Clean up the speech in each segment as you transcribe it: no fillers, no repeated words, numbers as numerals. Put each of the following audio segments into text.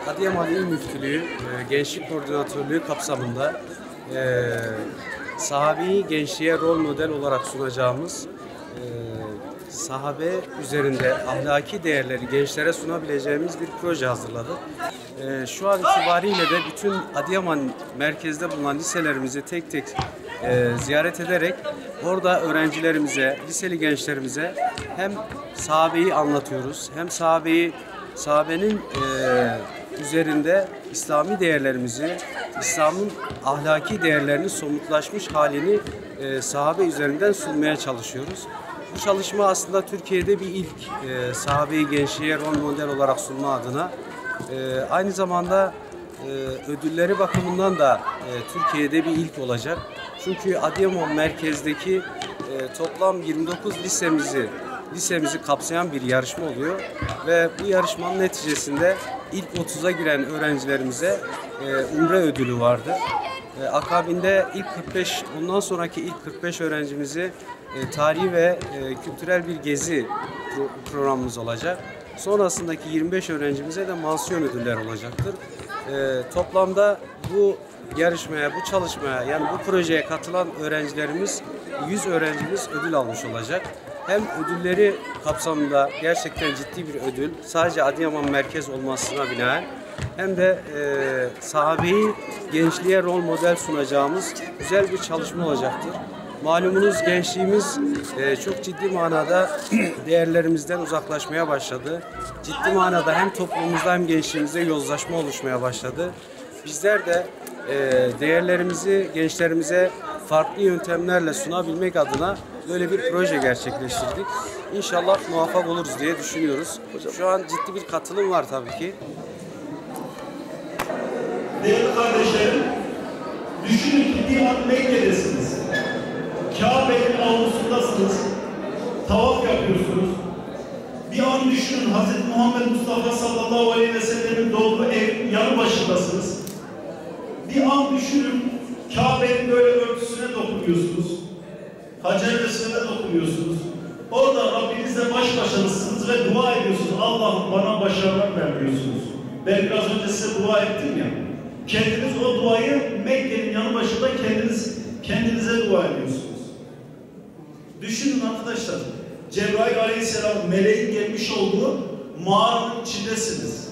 Adıyaman İl Müftülüğü Gençlik Koordinatörlüğü kapsamında sahabeyi gençliğe rol model olarak sunacağımız sahabe üzerinde ahlaki değerleri gençlere sunabileceğimiz bir proje hazırladık. Şu an itibariyle de bütün Adıyaman merkezde bulunan liselerimizi tek tek ziyaret ederek orada öğrencilerimize, liseli gençlerimize hem sahabeyi anlatıyoruz, hem sahabenin üzerinde İslami değerlerimizi, İslam'ın ahlaki değerlerinin somutlaşmış halini sahabe üzerinden sunmaya çalışıyoruz. Bu çalışma aslında Türkiye'de bir ilk, sahabeyi gençliğe rol model olarak sunma adına. Aynı zamanda ödülleri bakımından da Türkiye'de bir ilk olacak. Çünkü Adıyaman merkezdeki toplam 29 lisemizi kapsayan bir yarışma oluyor ve bu yarışmanın neticesinde ilk 30'a giren öğrencilerimize umre ödülü vardı. Akabinde ilk 45, bundan sonraki ilk 45 öğrencimizi tarihi ve kültürel bir gezi programımız olacak. Sonrasındaki 25 öğrencimize de mansiyon ödüller olacaktır. Toplamda bu yarışmaya, bu çalışmaya, yani bu projeye katılan öğrencilerimiz, 100 öğrencimiz ödül almış olacak. Hem ödülleri kapsamında gerçekten ciddi bir ödül, sadece Adıyaman merkez olmasına binaen, hem de sahabeyi gençliğe rol model sunacağımız güzel bir çalışma olacaktır. Malumunuz gençliğimiz çok ciddi manada değerlerimizden uzaklaşmaya başladı. Ciddi manada hem toplumumuzda hem gençliğimizde yozlaşma oluşmaya başladı. Bizler de değerlerimizi gençlerimize farklı yöntemlerle sunabilmek adına böyle bir proje gerçekleştirdik. İnşallah muvaffak oluruz diye düşünüyoruz. Şu an ciddi bir katılım var tabii ki. Değerli kardeşlerim, düşünün ki bir an Mekke'desiniz. Kabe'nin avlusundasınız. Tavaf yapıyorsunuz. Bir an düşünün, Hz. Muhammed Mustafa sallallahu aleyhi ve sellem'in doğduğu evin yanı başındasınız. Bir an düşünün, Kabe'nin böyle örtüsüne dokunuyorsunuz. Hacer-i Esved'e dokunuyorsunuz. Orada Rabbinizle baş başanızsınız ve dua ediyorsunuz. Allah'ım bana başarılar ver diyorsunuz. Ben biraz önce size dua ettim ya. Kendiniz o duayı Mekke'nin yanı başında kendinize dua ediyorsunuz. Düşünün arkadaşlar. Cebrail aleyhisselam meleğin gelmiş olduğu mağaranın içindesiniz.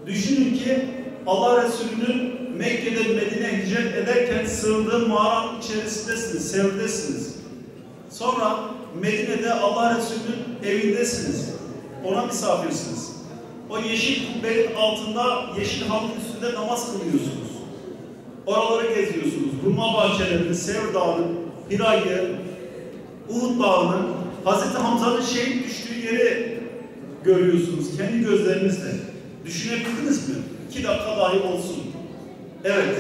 Düşünün ki Allah Resulü'nün Mekke'den Medine'ye hicret ederken sığındığı mağaranın içerisindesiniz, sevdesiniz. Sonra Medine'de Allah Resulü'nün evindesiniz. Ona misafirsiniz. O yeşil kubbenin altında, yeşil halının üstünde namaz kılıyorsunuz. Oraları geziyorsunuz. Hurma bahçelerini, Sevr Dağı'nı, Hira'yı, Uhud Dağı'nı, Hz. Hamza'nın şehit düştüğü yeri görüyorsunuz kendi gözlerinizle. Düşünebildiniz mi? 2 dakika dahi olsun. Evet.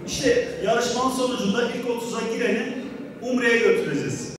İşte yarışmanın sonucunda ilk 30'a gireni Umre'ye götüreceğiz.